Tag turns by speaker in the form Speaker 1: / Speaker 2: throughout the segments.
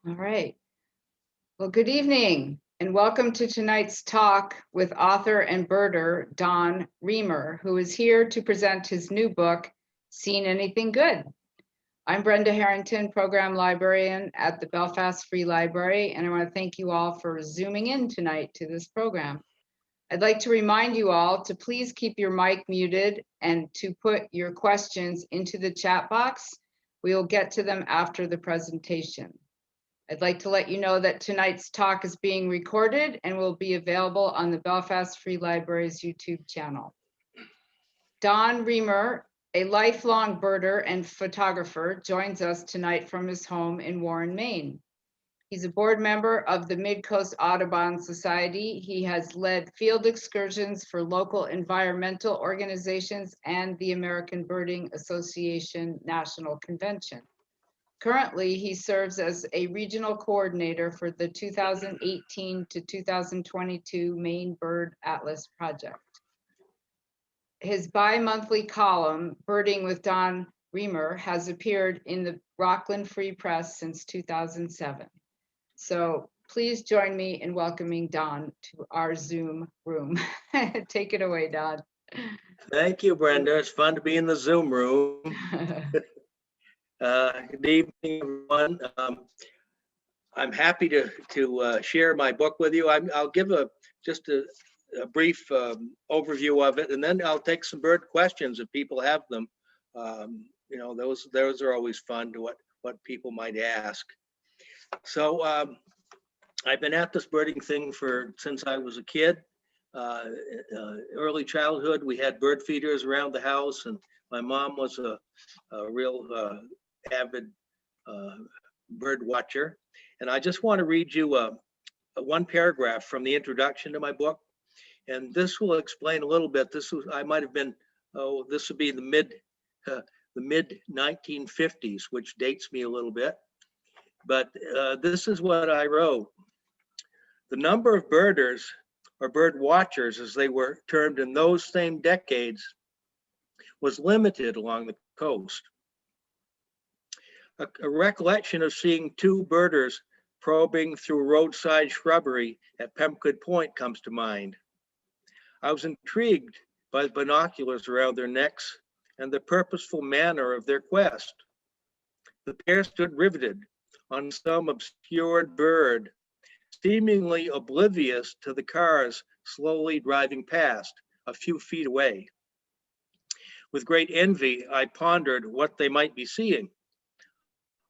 Speaker 1: All right. Well, good evening and welcome to tonight's talk with author and birder Don Reimer, who is here to present his new book, Seen Anything Good? I'm Brenda Harrington, Program Librarian at the Belfast Free Library, and I want to thank you all for zooming in tonight to this program. I'd like to remind you all to please keep your mic muted and to put your questions into the chat box. We will get to them after the presentation. I'd like to let you know that tonight's talk is being recorded and will be available on the Belfast Free Library's YouTube channel. Don Reimer, a lifelong birder and photographer, joins us tonight from his home in Warren, Maine. He's a board member of the Mid-Coast Audubon Society. He has led field excursions for local environmental organizations and the American Birding Association National Convention. Currently, he serves as a regional coordinator for the 2018 to 2022 Maine Bird Atlas Project. His bi-monthly column, Birding with Don Reimer, has appeared in the Rockland Free Press since 2007. So please join me in welcoming Don to our Zoom room. Take it away, Don.
Speaker 2: Thank you, Brenda. It's fun to be in the Zoom room. Good evening, everyone. I'm happy to share my book with you. I'll give just a brief overview of it, and then I'll take some bird questions if people have them. You know, those are always fun to what people might ask. So I've been at this birding thing since I was a kid. Early childhood, we had bird feeders around the house, and my mom was a real avid bird watcher. And I just want to read you one paragraph from the introduction to my book, and this will explain a little bit. I might have been, this would be the mid 1950s, which dates me a little bit. But this is what I wrote. The number of birders, or bird watchers as they were termed in those same decades, was limited along the coast. A recollection of seeing two birders probing through roadside shrubbery at Pelican Point comes to mind. I was intrigued by the binoculars around their necks and the purposeful manner of their quest. The pair stood riveted on some obscured bird, seemingly oblivious to the cars slowly driving past a few feet away. With great envy, I pondered what they might be seeing.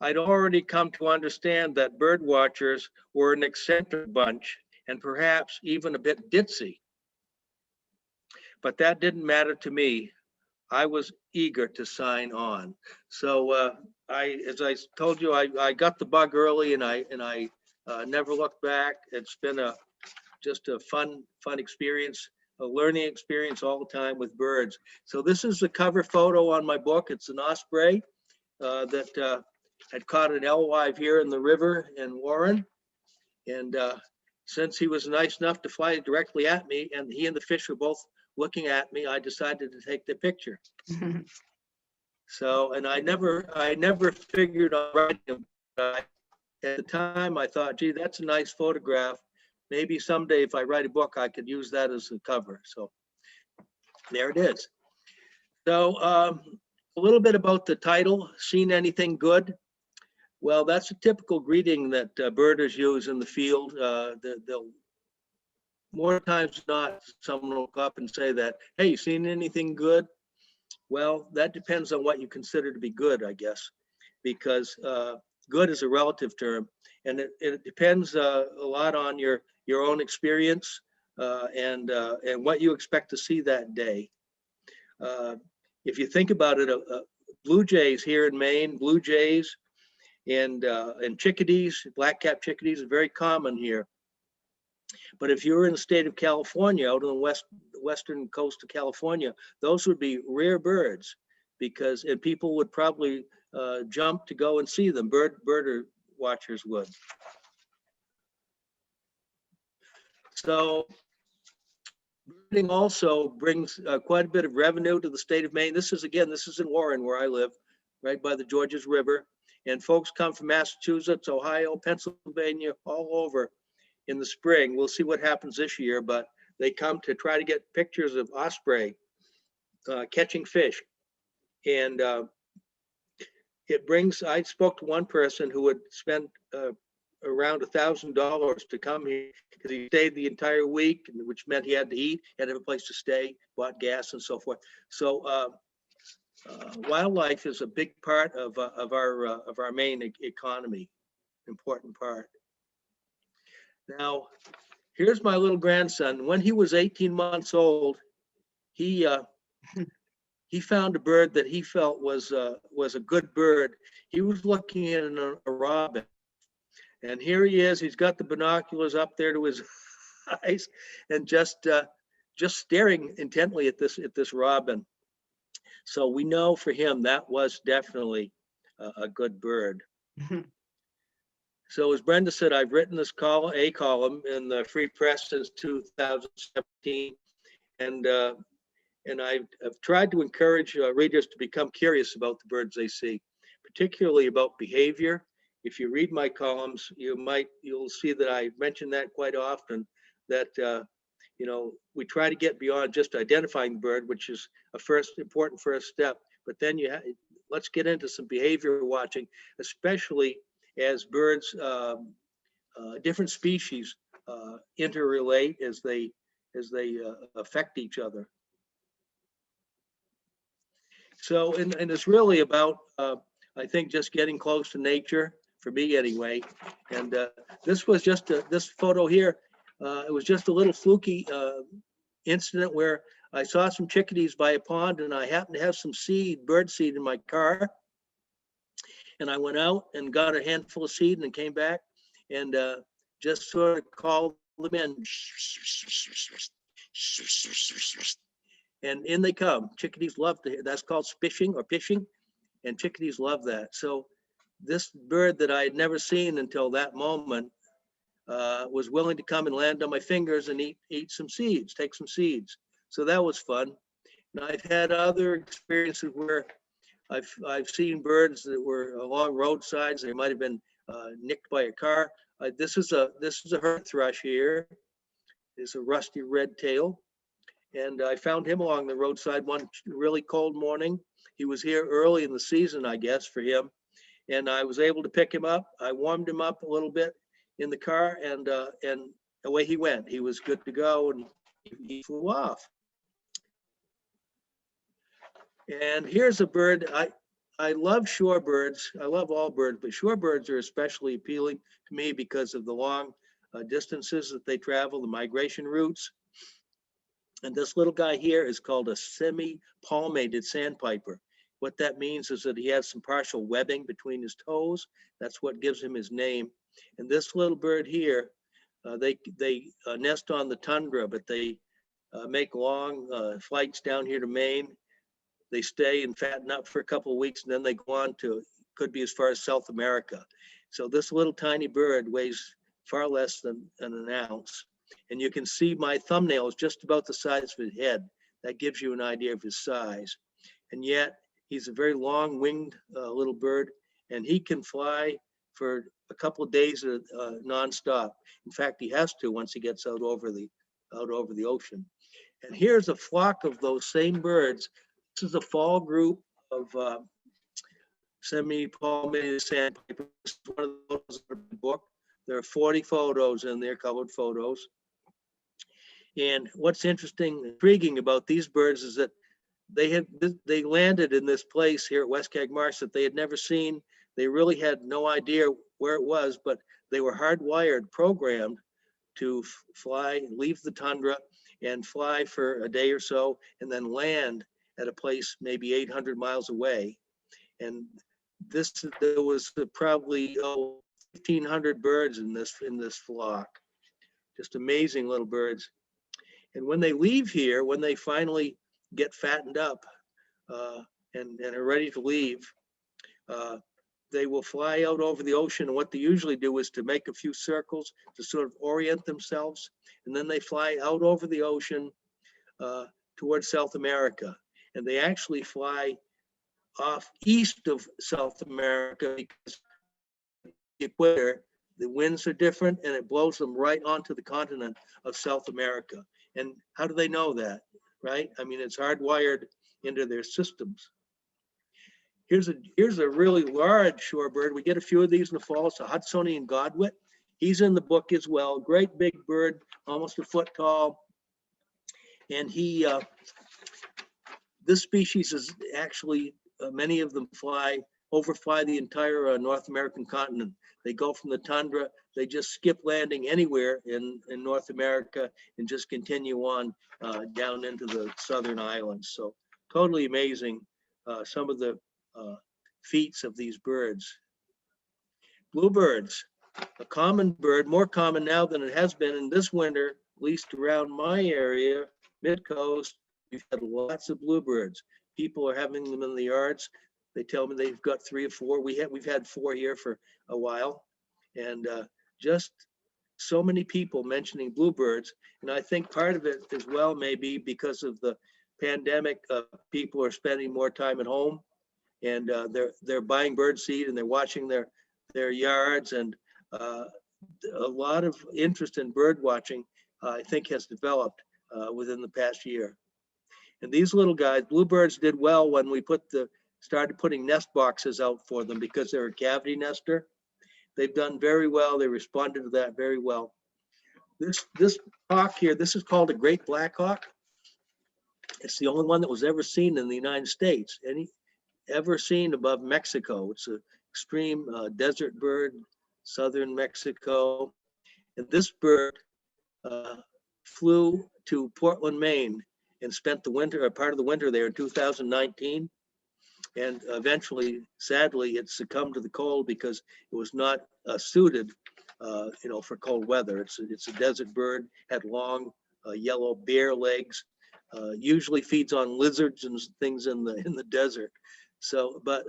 Speaker 2: I'd already come to understand that bird watchers were an eccentric bunch and perhaps even a bit ditzy. But that didn't matter to me. I was eager to sign on. So as I told you, I got the bug early, and I never looked back. It's been just a fun experience, a learning experience all the time with birds. So this is the cover photo on my book. It's an osprey that had caught an alewife here in the river in Warren, and since he was nice enough to fly directly at me, and he and the fish were both looking at me, I decided to take the picture. So, and I never figured on writing him. At the time, I thought, gee, that's a nice photograph. Maybe someday if I write a book, I could use that as a cover. So there it is. So a little bit about the title, Seen Anything Good? Well, that's a typical greeting that birders use in the field. They'll more times than not, someone will come up and say that, hey, you seen anything good? Well, that depends on what you consider to be good, I guess, because good is a relative term, and it depends a lot on your own experience and what you expect to see that day. If you think about it, blue jays here in Maine, blue jays and chickadees, black-capped chickadees are very common here. But if you're in the state of California, out on the western coast of California, those would be rare birds, and people would probably jump to go and see them. Birder watchers would. So birding also brings quite a bit of revenue to the state of Maine. This is in Warren, where I live, right by the Georges River. And folks come from Massachusetts, Ohio, Pennsylvania, all over in the spring. We'll see what happens this year, but they come to try to get pictures of osprey catching fish. And it brings, I spoke to one person who had spent around $1,000 to come here because he stayed the entire week, which meant he had to eat, had to have a place to stay, bought gas and so forth. So wildlife is a big part of our Maine economy, important part. Now, here's my little grandson. When he was 18 months old, he found a bird that he felt was a good bird. He was looking at a robin, and here he is. He's got the binoculars up there to his eyes, and just staring intently at this robin. So we know for him that was definitely a good bird. So as Brenda said, I've written this column in the Free Press since 2017, and I've tried to encourage readers to become curious about the birds they see, particularly about behavior. If you read my columns, you'll see that I mention that quite often, that we try to get beyond just identifying the bird, which is a important first step, but then let's get into some behavior watching, especially as birds, different species interrelate as they affect each other. So, and it's really about, I think, just getting close to nature, for me anyway. And this was just this photo here, it was just a little fluky incident where I saw some chickadees by a pond, and I happened to have some bird seed in my car. And I went out and got a handful of seed and came back and just sort of called them in. And in they come. Chickadees love to hear. That's called spishing or pishing, and chickadees love that. So this bird that I had never seen until that moment was willing to come and land on my fingers and eat some seeds, take some seeds. So that was fun. And I've had other experiences where I've seen birds that were along roadsides. They might have been nicked by a car. This is a hermit thrush here. It's a rusty red tail. And I found him along the roadside one really cold morning. He was here early in the season, I guess, for him. And I was able to pick him up. I warmed him up a little bit in the car, and away he went. He was good to go, and he flew off. And here's a bird. I love shorebirds. I love all birds, but shorebirds are especially appealing to me because of the long distances that they travel, the migration routes. And this little guy here is called a semi-palmated sandpiper. What that means is that he has some partial webbing between his toes. That's what gives him his name. And this little bird here, they nest on the tundra, but they make long flights down here to Maine. They stay and fatten up for a couple of weeks, and then they go on to, could be as far as South America. So this little tiny bird weighs far less than an ounce. And you can see my thumbnail is just about the size of his head. That gives you an idea of his size. And yet he's a very long-winged little bird, and he can fly for a couple of days nonstop. In fact, he has to once he gets out over the ocean. And here's a flock of those same birds. This is a fall group of semi-palmated sandpiper. This is one of those in the book. There are 40 photos in there, colored photos. And what's interesting, intriguing about these birds is that they landed in this place here at Westcag Marsh that they had never seen. They really had no idea where it was, but they were hardwired, programmed to fly, leave the tundra and fly for a day or so, and then land at a place maybe 800 miles away. And there was probably 1,500 birds in this flock. Just amazing little birds. And when they leave here, when they finally get fattened up and are ready to leave, they will fly out over the ocean. And what they usually do is to make a few circles to sort of orient themselves. And then they fly out over the ocean towards South America. And they actually fly off east of South America because the equator, the winds are different and it blows them right onto the continent of South America. And how do they know that, right? I mean, it's hardwired into their systems. Here's a really large shorebird. We get a few of these in the fall. It's a Hudsonian godwit. He's in the book as well. Great big bird, almost a foot tall. And this species is actually, many of them overfly the entire North American continent. They go from the tundra, they just skip landing anywhere in North America and just continue on down into the southern islands. So totally amazing, some of the feats of these birds. Bluebirds, a common bird, more common now than it has been in this winter, at least around my area, mid-coast. We've had lots of bluebirds. People are having them in the yards. They tell me they've got 3 or 4. We've had 4 here for a while, and just so many people mentioning bluebirds. And I think part of it as well may be because of the pandemic. People are spending more time at home, and they're buying bird seed and they're watching their yards, and a lot of interest in bird watching, I think, has developed within the past year. And these little guys, bluebirds, did well when we started putting nest boxes out for them because they're a cavity nester. They've done very well. They responded to that very well. This hawk here, this is called a Great Blackhawk. It's the only one that was ever seen in the United States, ever seen above Mexico. It's an extreme desert bird, southern Mexico. And this bird flew to Portland, Maine, and spent the winter, or part of the winter there in 2019. And eventually, sadly, it succumbed to the cold because it was not suited, for cold weather. It's a desert bird, had long yellow bare legs, usually feeds on lizards and things in the desert. So, but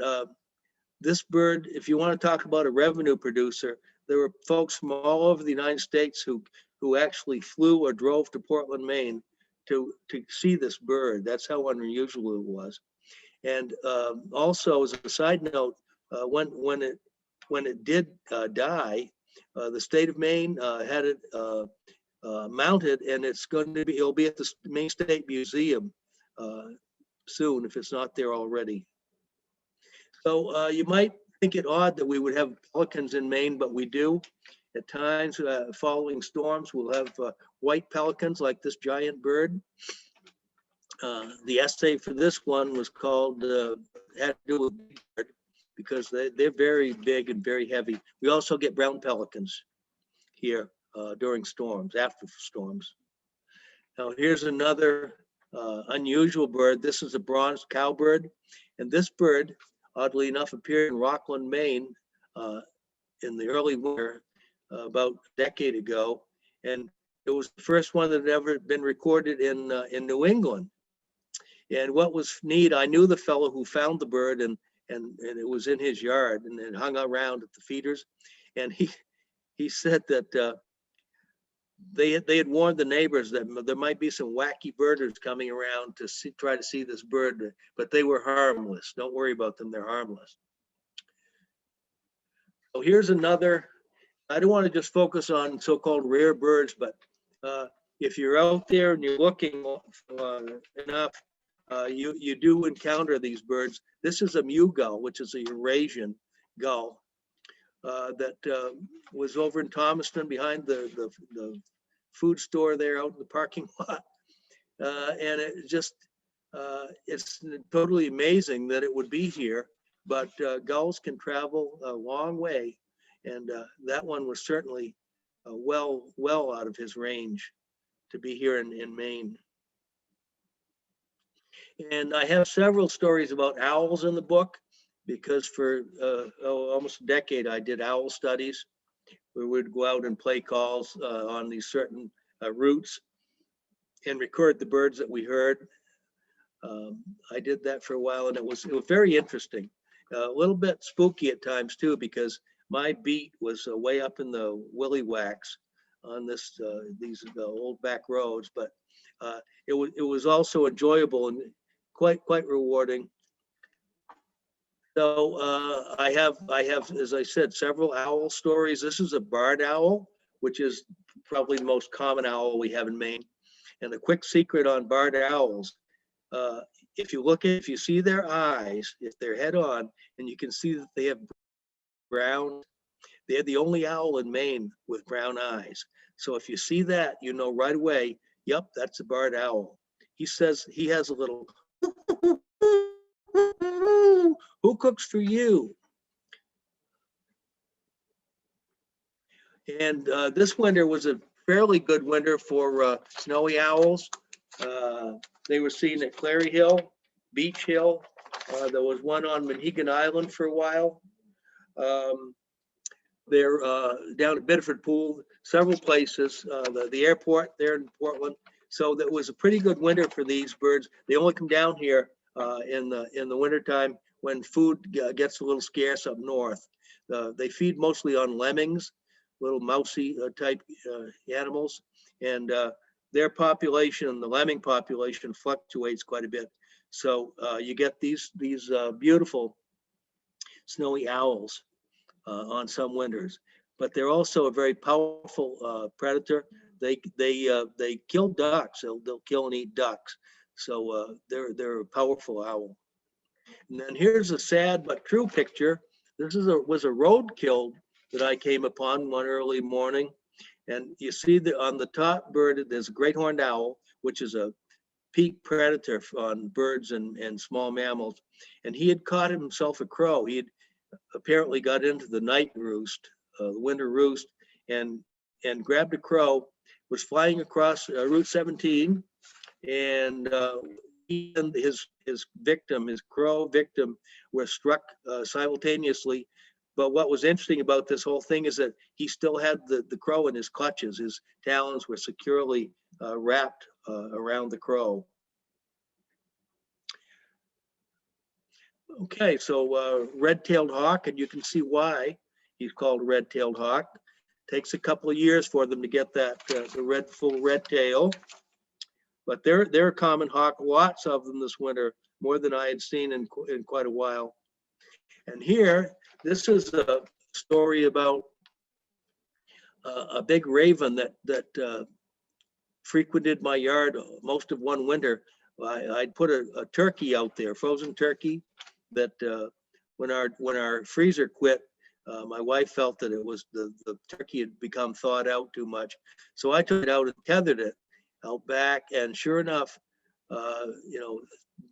Speaker 2: this bird, if you want to talk about a revenue producer, there were folks from all over the United States who actually flew or drove to Portland, Maine to see this bird. That's how unusual it was. And also, as a side note, when it did die, the state of Maine had it mounted, and it'll be at the Maine State Museum soon if it's not there already. So you might think it odd that we would have pelicans in Maine, but we do. At times, following storms, we'll have white pelicans like this giant bird. The essay for this one was called, had to do with bird, because they're very big and very heavy. We also get brown pelicans here during storms, after storms. Now here's another unusual bird. This is a bronze cowbird. And this bird, oddly enough, appeared in Rockland, Maine in the early winter, about a decade ago. And it was the first one that had ever been recorded in New England. And what was neat, I knew the fellow who found the bird, and it was in his yard, and it hung around at the feeders. And he said that they had warned the neighbors that there might be some wacky birders coming around to try to see this bird, but they were harmless. Don't worry about them, they're harmless. So here's another. I don't want to just focus on so-called rare birds, but if you're out there and you're looking enough, you do encounter these birds. This is a mew gull, which is a Eurasian gull that was over in Thomaston behind the food store there out in the parking lot. And it's totally amazing that it would be here, but gulls can travel a long way. And that one was certainly well out of his range to be here in Maine. And I have several stories about owls in the book, because for almost a decade I did owl studies. We would go out and play calls on these certain routes and record the birds that we heard. I did that for a while, and it was very interesting. A little bit spooky at times too, because my beat was way up in the willy wax on these old back roads, but it was also enjoyable and quite rewarding. So I have, as I said, several owl stories. This is a barred owl, which is probably the most common owl we have in Maine. And a quick secret on barred owls, if you see their eyes, if they're head on, and you can see that they have brown, they're the only owl in Maine with brown eyes. So if you see that, you know right away, yep, that's a barred owl. He says he has a little, who cooks for you? And this winter was a fairly good winter for snowy owls. They were seen at Clary Hill, Beach Hill. There was one on Mohegan Island for a while. They're down at Bedford Pool, several places, the airport there in Portland. So that was a pretty good winter for these birds. They only come down here in the wintertime when food gets a little scarce up north. They feed mostly on lemmings, little mousy type animals, and their population, the lemming population, fluctuates quite a bit. So you get these beautiful snowy owls on some winters, but they're also a very powerful predator. They kill ducks. They'll kill and eat ducks. So they're a powerful owl. And then here's a sad but true picture. This was a roadkill that I came upon one early morning. And you see on the top bird, there's a great horned owl, which is a peak predator on birds and small mammals. And he had caught himself a crow. He had apparently got into the night roost, the winter roost, and grabbed a crow, was flying across Route 17, and he and his victim, his crow victim, were struck simultaneously. But what was interesting about this whole thing is that he still had the crow in his clutches. His talons were securely wrapped around the crow. Okay, so red-tailed hawk, and you can see why he's called red-tailed hawk. Takes a couple of years for them to get that the full red tail, but they're a common hawk. Lots of them this winter, more than I had seen in quite a while. And here, this is a story about a big raven that frequented my yard most of one winter. I'd put a turkey out there, frozen turkey, that when our freezer quit, my wife felt that it was the turkey had become thawed out too much. So I took it out and tethered it out back, and sure enough,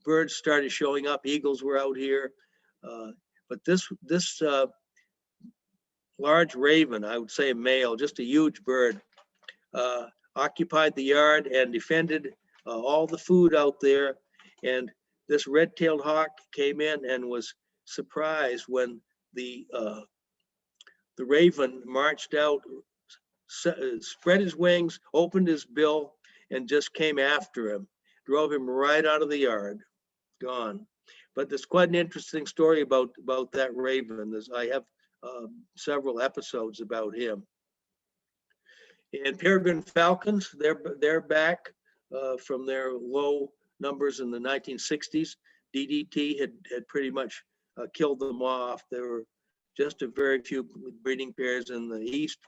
Speaker 2: birds started showing up. Eagles were out here, but this large raven, I would say a male, just a huge bird, occupied the yard and defended all the food out there. And this red-tailed hawk came in and was surprised when the raven marched out, spread his wings, opened his bill, and just came after him, drove him right out of the yard, gone. But there's quite an interesting story about that raven. I have several episodes about him. And Peregrine Falcons, they're back from their low numbers in the 1960s. DDT had pretty much killed them off. There were just a very few breeding pairs in the east.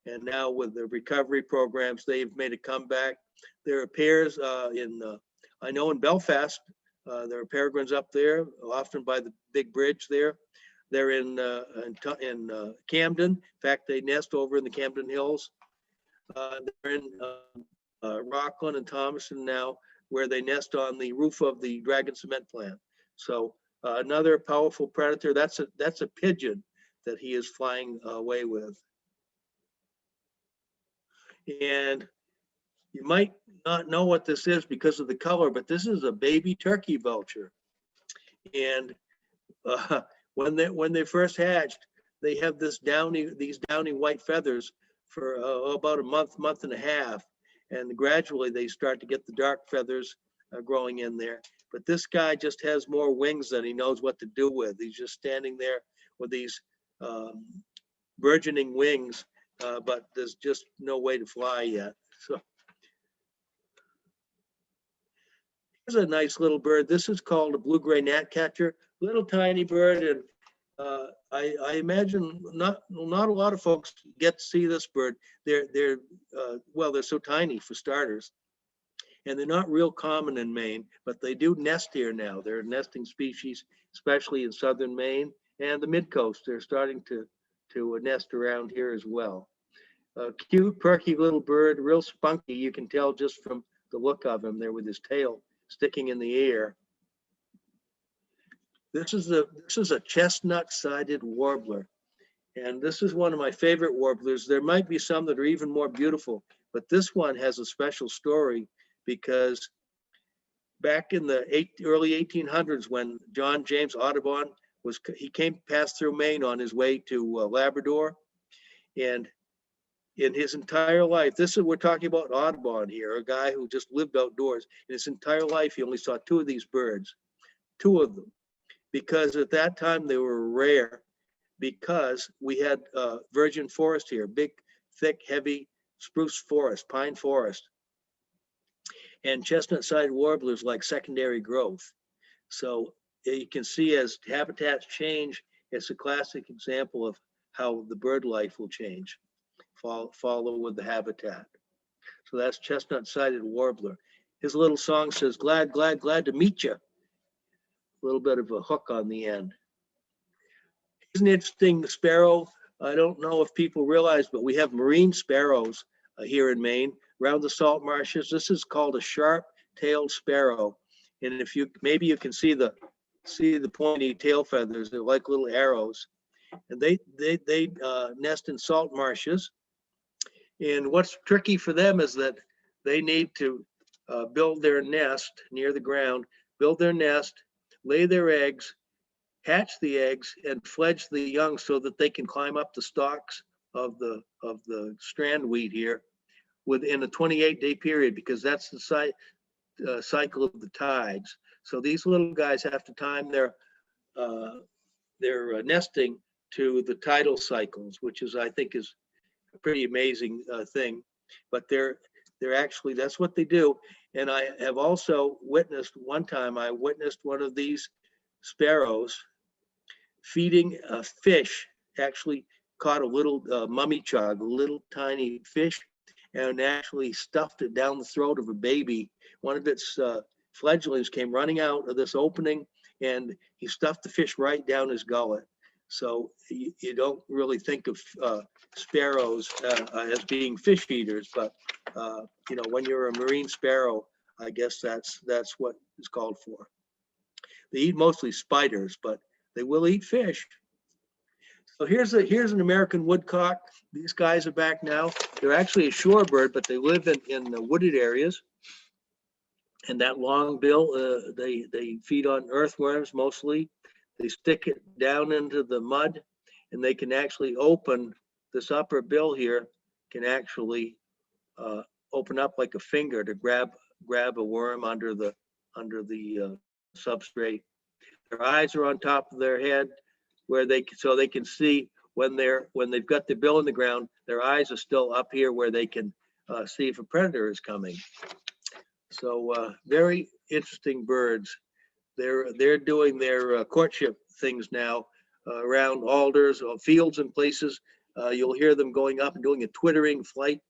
Speaker 2: And now with the recovery programs, they've made a comeback. There are pairs I know in Belfast, there are peregrines up there, often by the big bridge there. They're in Camden. In fact, they nest over in the Camden Hills. They're in Rockland and Thomason now, where they nest on the roof of the Dragon Cement plant. So another powerful predator. That's a pigeon that he is flying away with. And you might not know what this is because of the color, but this is a baby turkey vulture. And when they first hatched, they have these downy white feathers for about a month and a half. And gradually they start to get the dark feathers growing in there. But this guy just has more wings than he knows what to do with. He's just standing there with these burgeoning wings, but there's just no way to fly yet. So Here's a nice little bird. This is called a blue-gray gnatcatcher, little tiny bird, and I imagine not a lot of folks get to see this bird. They're so tiny for starters, and they're not real common in Maine, but they do nest here now. They're a nesting species, especially in southern Maine and the mid-coast. They're starting to nest around here as well. A cute, perky little bird, real spunky. You can tell just from the look of him there with his tail sticking in the air. This is a chestnut-sided warbler, and this is one of my favorite warblers. There might be some that are even more beautiful, but this one has a special story because back in the early 1800s, when John James Audubon passed through Maine on his way to Labrador, and in his entire life, we're talking about Audubon here, a guy who just lived outdoors. In his entire life, he only saw two of these birds, two of them, because at that time they were rare, because we had virgin forest here, big, thick, heavy spruce forest, pine forest, and chestnut-sided warblers like secondary growth. So you can see as habitats change, it's a classic example of how the bird life will change. Follow with the habitat. So that's chestnut-sided warbler. His little song says, glad, glad, glad to meet you. A little bit of a hook on the end. Here's an interesting sparrow. I don't know if people realize, but we have marine sparrows here in Maine around the salt marshes. This is called a sharp-tailed sparrow. And if maybe you can see the pointy tail feathers. They're like little arrows. And they nest in salt marshes. And what's tricky for them is that they need to build their nest near the ground, build their nest, lay their eggs, hatch the eggs, and fledge the young so that they can climb up the stalks of the strand wheat here within a 28-day period, because that's the cycle of the tides. So these little guys have to time their nesting to the tidal cycles, which I think is a pretty amazing thing. But they're actually, that's what they do. And I have also witnessed one of these sparrows feeding a fish, actually caught a little mummy chug, a little tiny fish, and actually stuffed it down the throat of a baby. One of its fledglings came running out of this opening, and he stuffed the fish right down his gullet. So you don't really think of sparrows as being fish eaters, but when you're a marine sparrow, I guess that's what it's called for. They eat mostly spiders, but they will eat fish. So here's an American woodcock. These guys are back now. They're actually a shorebird, but they live in the wooded areas. And that long bill, they feed on earthworms mostly. They stick it down into the mud, and they can actually open this upper bill here, can actually open up like a finger to grab a worm under the substrate. Their eyes are on top of their head, so they can see when they've got their bill in the ground. Their eyes are still up here where they can see if a predator is coming. So very interesting birds. They're doing their courtship things now around alders or fields and places. You'll hear them going up and doing a twittering flight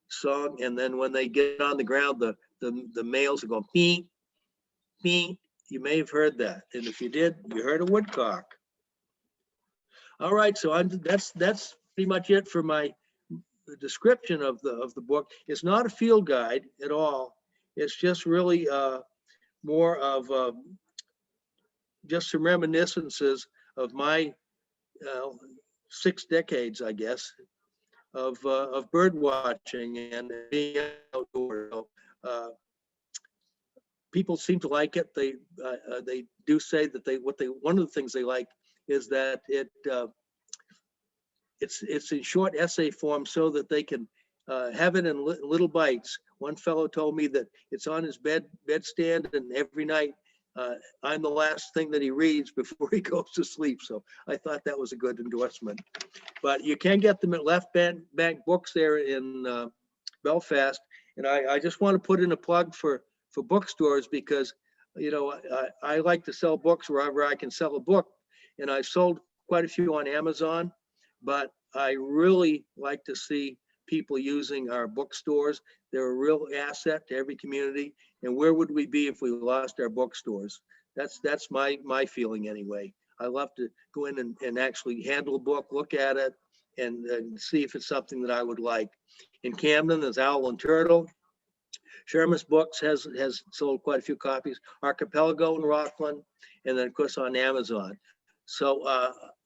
Speaker 2: song, and then when they get on the ground, the males are going beep, beep. You may have heard that, and if you did, you heard a woodcock. All right, so that's pretty much it for my description of the book. It's not a field guide at all. It's just really more of just some reminiscences of my 6 decades, I guess, of bird watching and being outdoors. People seem to like it. They do say that one of the things they like is that it's in short essay form so that they can have it in little bites. One fellow told me that it's on his bedstand, and every night I'm the last thing that he reads before he goes to sleep. So I thought that was a good endorsement. But you can get them at Left Bank Books there in Belfast. And I just want to put in a plug for bookstores, because I like to sell books wherever I can sell a book, and I've sold quite a few on Amazon, but I really like to see people using our bookstores. They're a real asset to every community. And where would we be if we lost our bookstores? That's my feeling anyway. I love to go in and actually handle a book, look at it, and see if it's something that I would like. In Camden, there's Owl and Turtle. Sherman's Books has sold quite a few copies. Archipelago in Rockland, and then of course on Amazon. So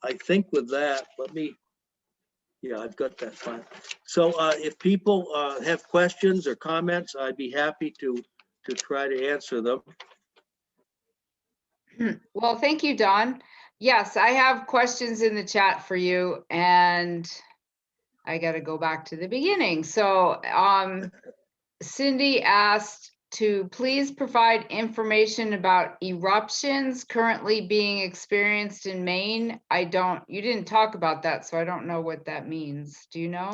Speaker 2: I think with that, yeah, I've got that fine. So if people have questions or comments, I'd be happy to try to answer them.
Speaker 1: Well, thank you, Don. Yes, I have questions in the chat for you, and I got to go back to the beginning. So Cindy asked to please provide information about eruptions currently being experienced in Maine. You didn't talk about that, so I don't know what that means. Do you know?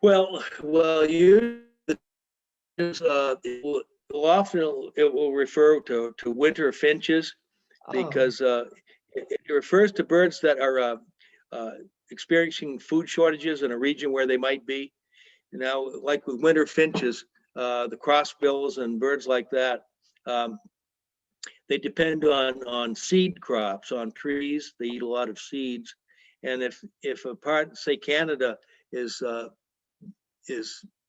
Speaker 2: Well, it will refer to winter finches, because it refers to birds that are experiencing food shortages in a region where they might be. Now, like with winter finches, the crossbills and birds like that, they depend on seed crops, on trees. They eat a lot of seeds. And if a part, say Canada,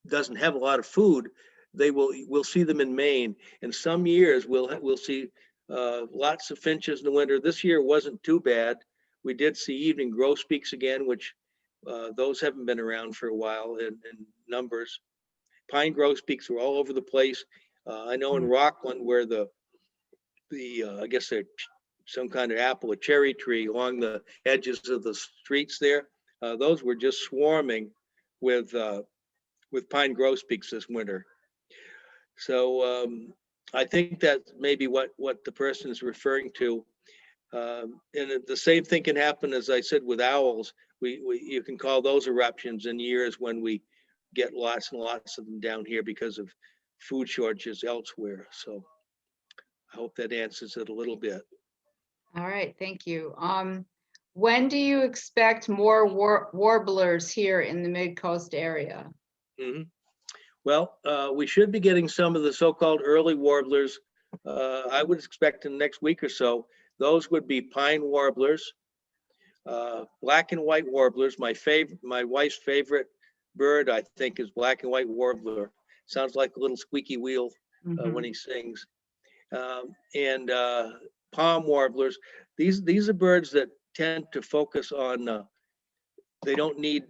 Speaker 2: doesn't have a lot of food, we'll see them in Maine. And some years we'll see lots of finches in the winter. This year wasn't too bad. We did see evening grosbeaks again, which those haven't been around for a while in numbers. Pine grosbeaks were all over the place. I know in Rockland, where I guess they're some kind of apple or cherry tree along the edges of the streets there, those were just swarming with pine grosbeaks this winter. So I think that's maybe what the person is referring to. And the same thing can happen, as I said, with owls. You can call those eruptions in years when we get lots and lots of them down here because of food shortages elsewhere. So I hope that answers it a little bit.
Speaker 1: All right, thank you. When do you expect more warblers here in the mid-coast area?
Speaker 2: Mm-hmm. Well, we should be getting some of the so-called early warblers. I would expect in the next week or so. Those would be pine warblers, black and white warblers. My wife's favorite bird, I think, is black and white warbler. Sounds like a little squeaky wheel when he sings. And palm warblers. These are birds that tend to focus on. They don't need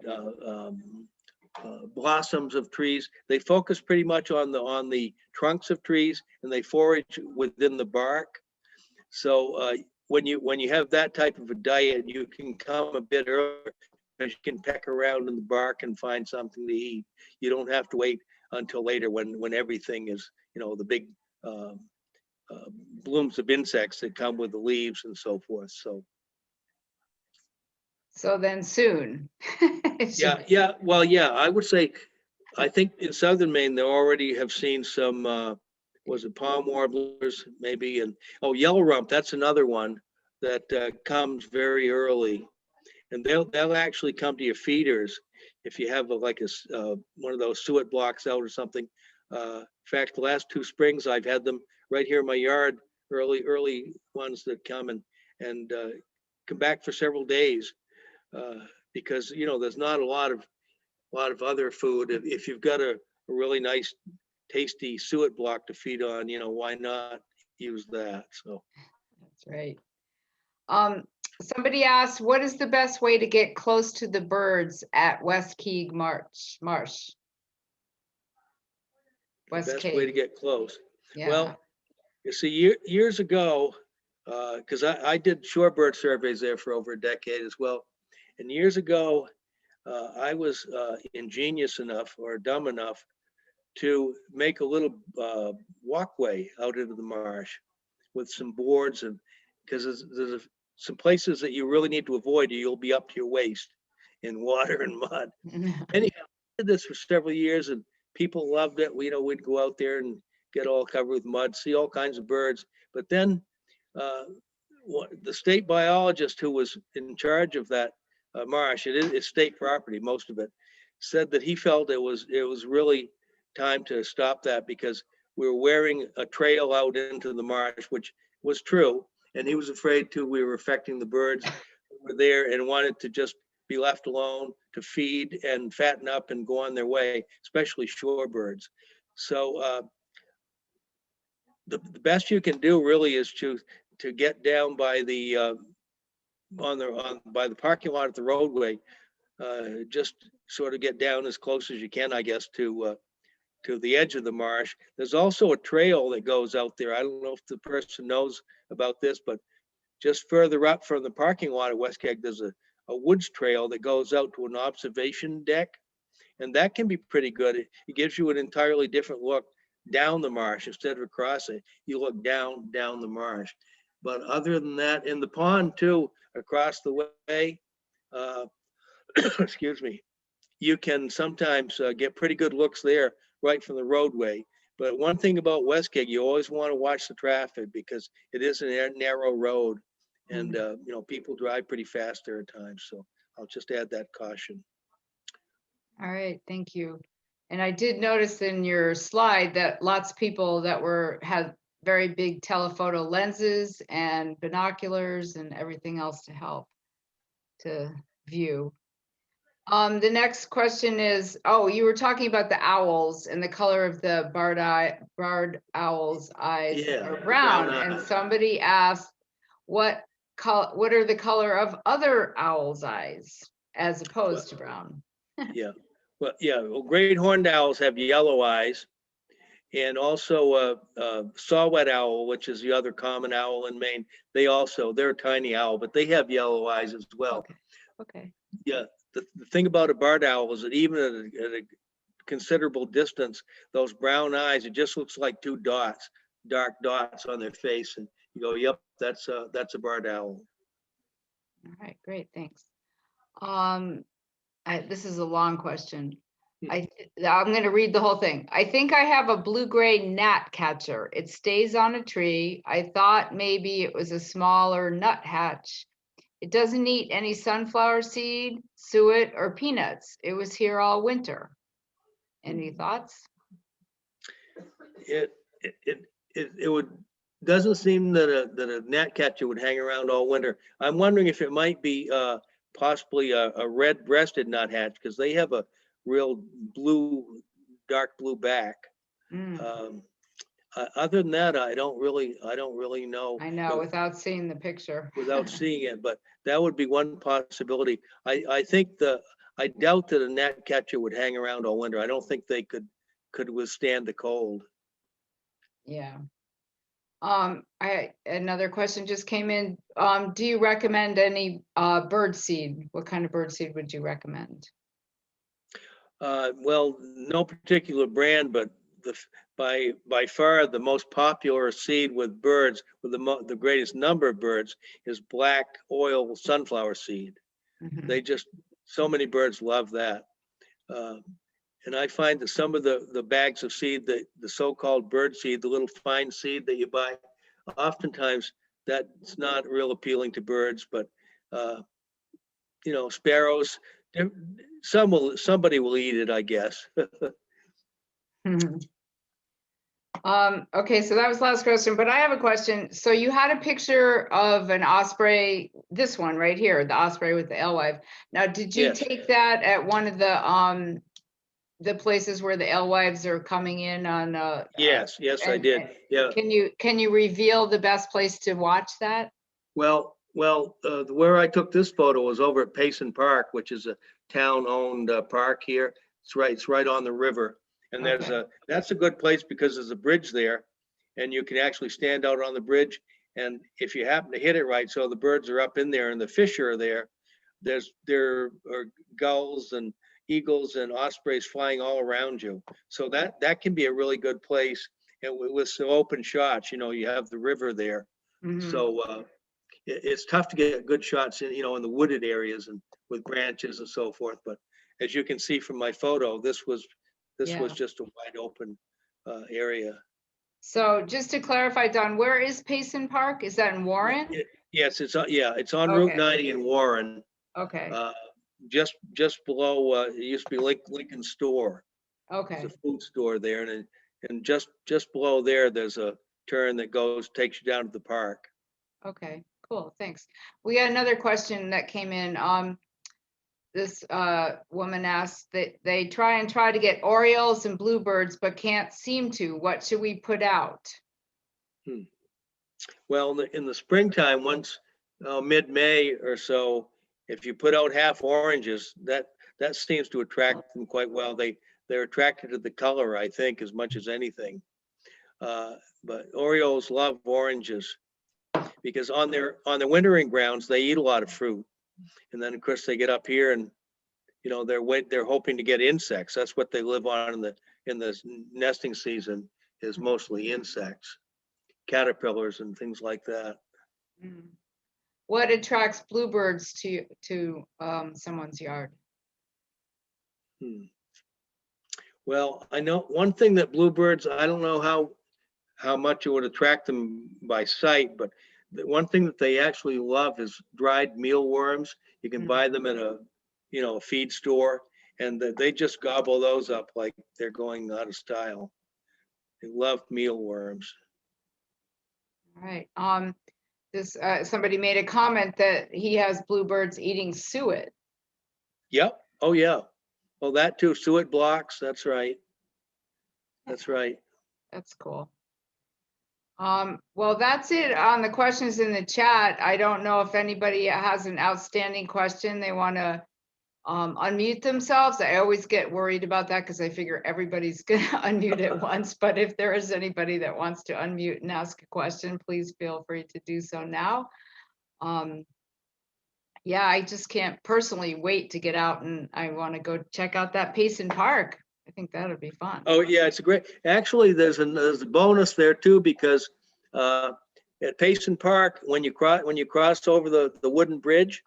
Speaker 2: blossoms of trees. They focus pretty much on the trunks of trees, and they forage within the bark. So when you have that type of a diet, you can come a bit earlier, because you can peck around in the bark and find something to eat. You don't have to wait until later when everything is, the big blooms of insects that come with the leaves and so forth.
Speaker 1: So then soon.
Speaker 2: Yeah. Well, yeah, I would say, I think in southern Maine, they already have seen some, was it palm warblers maybe? And yellow rump, that's another one that comes very early. And they'll actually come to your feeders if you have one of those suet blocks out or something. In fact, the last 2 springs, I've had them right here in my yard, early ones that come and come back for several days. Because there's not a lot of other food. If you've got a really nice, tasty suet block to feed on, why not use that? So
Speaker 1: that's right. Somebody asked, what is the best way to get close to the birds at West Keeg Marsh?
Speaker 2: Best way to get close.
Speaker 1: Yeah.
Speaker 2: Well, you see, years ago, because I did shorebird surveys there for over a decade as well. And years ago, I was ingenious enough or dumb enough to make a little walkway out into the marsh with some boards, and because there's some places that you really need to avoid, or you'll be up to your waist in water and mud. Anyhow, I did this for several years, and people loved it. We'd go out there and get all covered with mud, see all kinds of birds. But then the state biologist who was in charge of that marsh, it's state property, most of it, said that he felt it was really time to stop that because we were wearing a trail out into the marsh, which was true. And he was afraid too, we were affecting the birds who were there and wanted to just be left alone to feed and fatten up and go on their way, especially shorebirds. So the best you can do really is to get down by the by the parking lot at the roadway, just sort of get down as close as you can, I guess, to the edge of the marsh. There's also a trail that goes out there. I don't know if the person knows about this, but just further up from the parking lot at West Keg, there's a woods trail that goes out to an observation deck. And that can be pretty good. It gives you an entirely different look down the marsh instead of across it. You look down the marsh. But other than that, in the pond too, across the way, excuse me, you can sometimes get pretty good looks there right from the roadway. But one thing about West Keg, you always want to watch the traffic because it is a narrow road, and you know, people drive pretty fast there at times. So I'll just add that caution.
Speaker 1: All right, thank you. And I did notice in your slide that lots of people that had very big telephoto lenses and binoculars and everything else to help to view. The next question is, oh, you were talking about the owls and the color of the barred owl's eyes are brown. And somebody asked, what are the color of other owls' eyes as opposed to brown?
Speaker 2: Well, great horned owls have yellow eyes, and also saw-whet owl, which is the other common owl in Maine. They're a tiny owl, but they have yellow eyes as well.
Speaker 1: Okay.
Speaker 2: Yeah, the thing about a barred owl is that even at a considerable distance, those brown eyes, it just looks like two dots, dark dots on their face, and you go, yep, that's a barred owl.
Speaker 1: All right, great, thanks. This is a long question. I'm going to read the whole thing. I think I have a blue-gray gnatcatcher. It stays on a tree. I thought maybe it was a smaller nuthatch. It doesn't eat any sunflower seed, suet, or peanuts. It was here all winter. Any thoughts?
Speaker 2: It doesn't seem that a gnatcatcher would hang around all winter. I'm wondering if it might be possibly a red-breasted nuthatch, because they have a real dark blue back. Other than that, I don't really know.
Speaker 1: I know, without seeing the picture.
Speaker 2: Without seeing it, but that would be one possibility. I doubt that a gnatcatcher would hang around all winter. I don't think they could withstand the cold.
Speaker 1: Yeah. Another question just came in. Do you recommend any bird seed? What kind of bird seed would you recommend?
Speaker 2: Well, no particular brand, but by far the most popular seed with birds, with the greatest number of birds, is black oil sunflower seed.
Speaker 1: Mm-hmm.
Speaker 2: So many birds love that. And I find that some of the bags of seed, the so-called bird seed, the little fine seed that you buy, oftentimes that's not real appealing to birds, but you know, sparrows, somebody will eat it, I guess.
Speaker 1: Mm-hmm. Okay, so that was the last question, but I have a question. So you had a picture of an osprey, this one right here, the osprey with the alewife. Now, did you take that at one of the places where the alewives are coming in on? Yes,
Speaker 2: I did. Yeah.
Speaker 1: Can you reveal the best place to watch that?
Speaker 2: Well, where I took this photo was over at Payson Park, which is a town-owned park here. It's right on the river. And that's a good place because there's a bridge there, and you can actually stand out on the bridge. And if you happen to hit it right, so the birds are up in there and the fish are there, there are gulls and eagles and ospreys flying all around you. So that can be a really good place. And with some open shots, you know, you have the river there. Mm-hmm. So it's tough to get good shots in, you know, in the wooded areas and with branches and so forth. But as you can see from my photo, this was just a wide open area.
Speaker 1: So just to clarify, Don, where is Payson Park? Is that in Warren?
Speaker 2: Yes, it's on Route
Speaker 1: Okay.
Speaker 2: 90 in Warren,
Speaker 1: Okay,
Speaker 2: just below, it used to be Lincoln Store.
Speaker 1: okay,
Speaker 2: It's a food store there, and just below there, there's a turn that takes you down to the park.
Speaker 1: okay, cool, thanks. We got another question that came in. This woman asked that they try to get orioles and bluebirds, but can't seem to. What should we put out?
Speaker 2: Well, in the springtime, once mid-May or so, if you put out half oranges, that seems to attract them quite well. They're attracted to the color, I think, as much as anything. But orioles love oranges because on their wintering grounds, they eat a lot of fruit. And then of course they get up here and, you know, they're hoping to get insects. That's what they live on in the nesting season, is mostly insects, caterpillars and things like that.
Speaker 1: Mm. What attracts bluebirds to someone's yard?
Speaker 2: Well, I know one thing that bluebirds, I don't know how much it would attract them by sight, but the one thing that they actually love is dried mealworms. You can buy them at a feed store, and they just gobble those up like they're going out of style. They love mealworms.
Speaker 1: All right. Somebody made a comment that he has bluebirds eating suet.
Speaker 2: Yep. Oh yeah. Oh, that too. Suet blocks. That's right. That's right.
Speaker 1: That's cool. Well, that's it on the questions in the chat. I don't know if anybody has an outstanding question they want to unmute themselves. I always get worried about that because I figure everybody's going to unmute at once. But if there is anybody that wants to unmute and ask a question, please feel free to do so now. Yeah, I just can't personally wait to get out, and I want to go check out that Payson Park. I think that would be fun.
Speaker 2: Oh yeah, it's a great. Actually, there's a bonus there too, because at Payson Park, when you cross over the wooden bridge,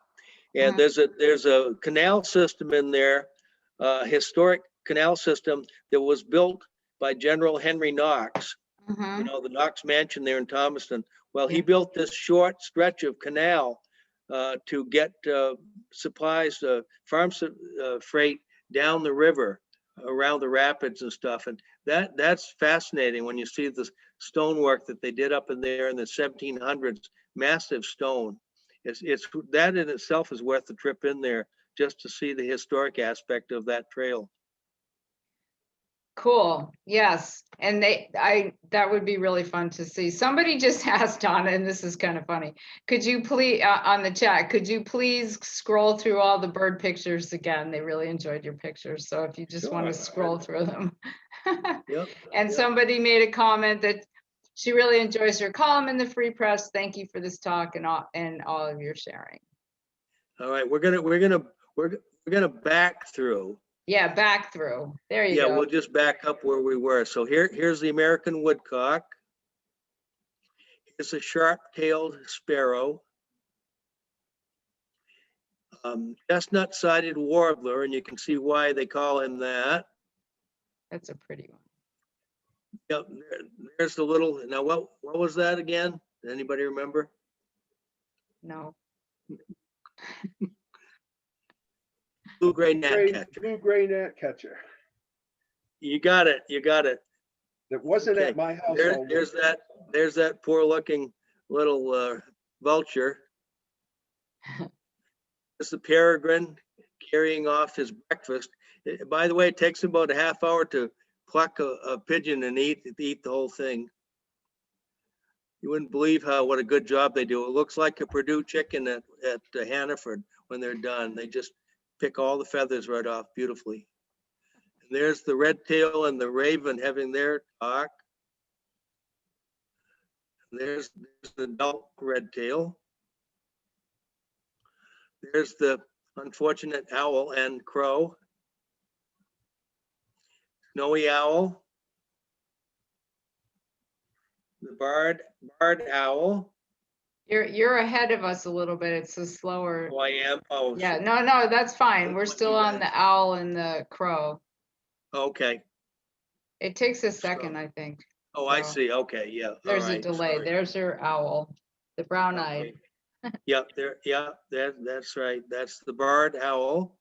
Speaker 2: and there's a canal system in there, historic canal system that was built by General Henry Knox. You know, the Knox Mansion there in Thomaston. Well, he built this short stretch of canal to get supplies, farm freight down the river around the rapids and stuff. And that's fascinating when you see the stonework that they did up in there in the 1700s, massive stone. It's that in itself is worth the trip in there just to see the historic aspect of that trail.
Speaker 1: Cool. Yes. And that would be really fun to see. Somebody just asked Donna, and this is kind of funny. Could you please, on the chat, could you please scroll through all the bird pictures again? They really enjoyed your pictures. So if you just want to scroll through them.
Speaker 2: Yep.
Speaker 1: And somebody made a comment that she really enjoys your column in the Free Press. Thank you for this talk and all of your sharing.
Speaker 2: All right, we're gonna back through.
Speaker 1: Yeah, back through. There you go.
Speaker 2: Yeah, we'll just back up where we were. So here's the American woodcock. Here's a sharp-tailed sparrow. Chestnut-sided warbler, and you can see why they call him that.
Speaker 1: That's a pretty one.
Speaker 2: Yep, there's the little. Now, what was that again? Does anybody remember?
Speaker 1: No.
Speaker 2: Blue-gray gnatcatcher.
Speaker 3: Blue-gray gnatcatcher.
Speaker 2: You got it. You got it.
Speaker 3: It wasn't at my house.
Speaker 2: There's that poor-looking little vulture. It's the peregrine carrying off his breakfast. By the way, it takes him about a half hour to pluck a pigeon and eat the whole thing. You wouldn't believe what a good job they do. It looks like a Purdue chicken at Hannaford when they're done. They just pick all the feathers right off beautifully. And there's the red tail and the raven having their talk. And there's the adult red tail. There's the unfortunate owl and crow. Snowy owl. The barred owl.
Speaker 1: You're ahead of us a little bit. It's a slower.
Speaker 2: Oh, I am. Oh,
Speaker 1: yeah. No, that's fine. We're still on the owl and the crow.
Speaker 2: Okay.
Speaker 1: It takes a second, I think.
Speaker 2: Oh, I
Speaker 1: So
Speaker 2: see. Okay, yeah. All
Speaker 1: there's a
Speaker 2: right,
Speaker 1: delay.
Speaker 2: sorry.
Speaker 1: There's your owl, the brown-eyed.
Speaker 2: Okay. Yep, there, yeah, that's right. That's the barred owl.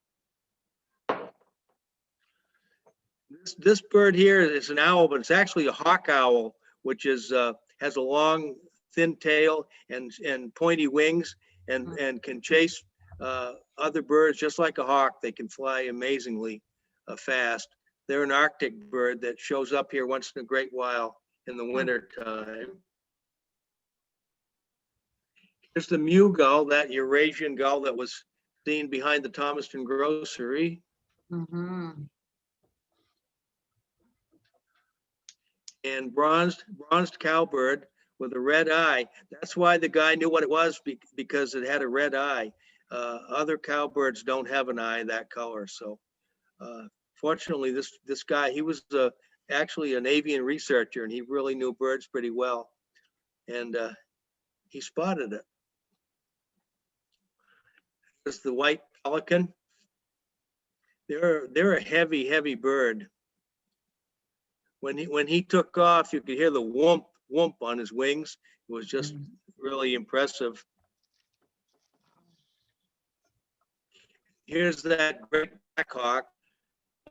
Speaker 2: This bird here is an owl, but it's actually a hawk owl, which is has a long, thin tail and pointy wings, and can chase other birds just like a hawk. They can fly amazingly fast. They're an Arctic bird that shows up here once in a great while in the winter time. Here's the Mew gull, that Eurasian gull that was seen behind the Thomaston grocery.
Speaker 1: Mhm.
Speaker 2: And bronzed cowbird with a red eye. That's why the guy knew what it was, because it had a red eye. Other cowbirds don't have an eye that color. So fortunately, this guy, he was actually an avian researcher, and he really knew birds pretty well. And he spotted it. It's the white pelican. They're a heavy bird. When he took off, you could hear the whoomp whoomp on his wings. It was just really impressive. Here's that great blackhawk,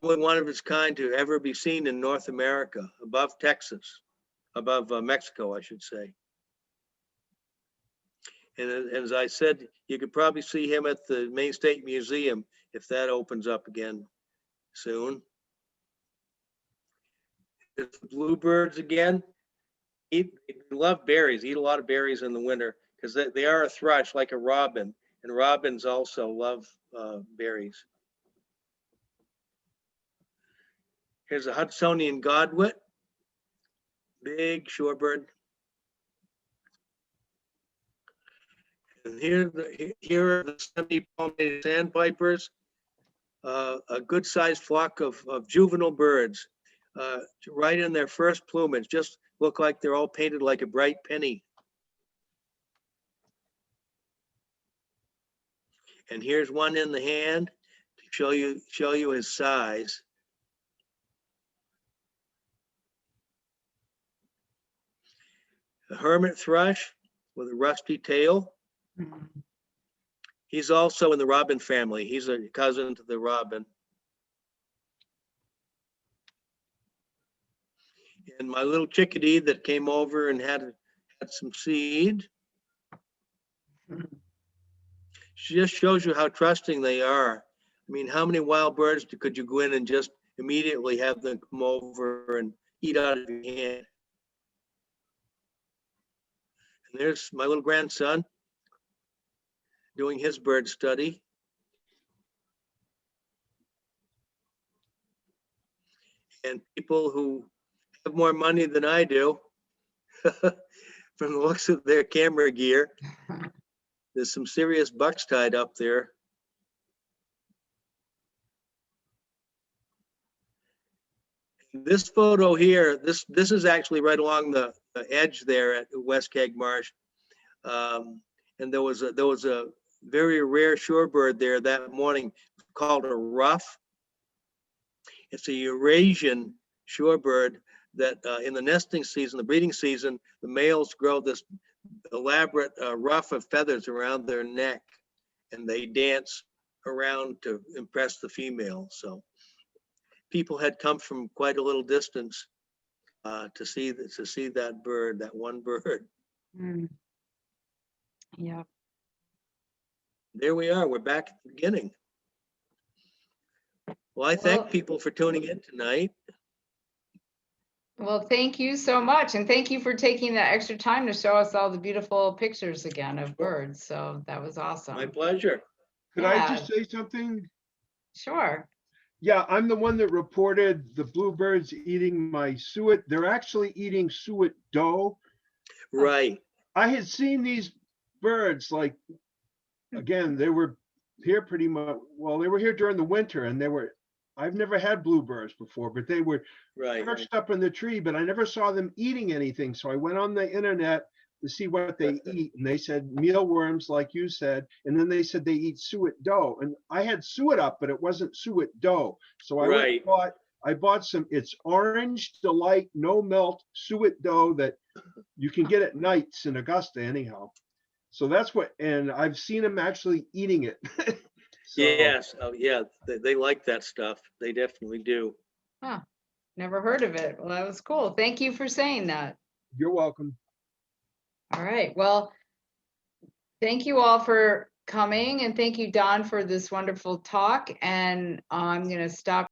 Speaker 2: only one of its kind to ever be seen in North America, above Texas, above Mexico, I should say. And as I said, you could probably see him at the Maine State Museum if that opens up again soon. It's the bluebirds again. They love berries, eat a lot of berries in the winter because they are a thrush like a robin, and robins also love berries. Here's a Hudsonian godwit, big shorebird. And here are the semi-palmated sandpipers, a good-sized flock of juvenile birds, right in their first plumage, just look like they're all painted like a bright penny. And here's one in the hand to show you his size. A hermit thrush with a rusty tail.
Speaker 1: Mhm.
Speaker 2: He's also in the robin family. He's a cousin to the robin. And my little chickadee that came over and had some seed. She just shows you how trusting they are. I mean, how many wild birds could you go in and just immediately have them come over and eat out of your hand? And there's my little grandson doing his bird study. And people who have more money than I do, from the looks of their camera gear, there's some serious bucks tied up there. This photo here, this is actually right along the edge there at West Keg Marsh. And there was a very rare shorebird there that morning called a ruff. It's a Eurasian shorebird that in the nesting season, the breeding season, the males grow this elaborate ruff of feathers around their neck, and they dance around to impress the female. So people had come from quite a little distance to see that bird, that one bird.
Speaker 1: Mm. Yeah.
Speaker 2: There we are. We're back at the beginning. Well, I thank people for tuning in tonight.
Speaker 1: Well, thank you so much. And thank you for taking that extra time to show us all the beautiful pictures again of birds. So that was awesome.
Speaker 2: My pleasure.
Speaker 3: Could I just say something?
Speaker 1: Sure.
Speaker 3: Yeah, I'm the one that reported the bluebirds eating my suet. They're actually eating suet doe.
Speaker 2: Right.
Speaker 3: I had seen these birds, like, again, they were here pretty much, well, they were here during the winter, and I've never had bluebirds before, but they were perched up in the tree, but I never saw them eating anything. So I went on the internet to see what they eat, and they said mealworms, like you said, and then they said they eat suet doe, and I had suet up, but it wasn't suet doe. So I went and bought I bought some, it's Orange Delight, no melt suet dough that you can get at Nights in Augusta anyhow. So that's what, and I've seen them actually eating it. So,
Speaker 2: Yes, oh yeah, they like that stuff. They definitely do.
Speaker 1: Huh, never heard of it. Well, that was cool. Thank you for saying that.
Speaker 3: you're welcome.
Speaker 1: All right, well, thank you all for coming, and thank you, Don, for this wonderful talk. And I'm gonna stop